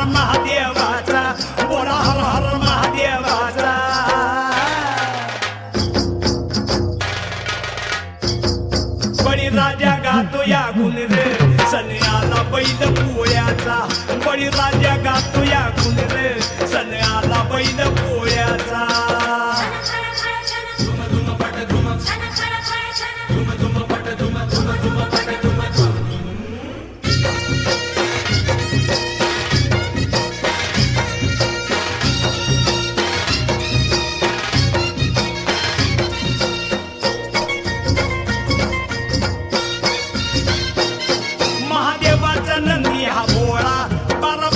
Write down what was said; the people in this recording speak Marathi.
हर महादेवाचा बोला हर हर महादेवाचा बळीराजा गातो या गुण रे सन्याला बैल पोळ्याचा बळीराजा गातो या गुण रे सन्याला बैल पोळ्याचा महादेवाचा नंदी हा भोळा 12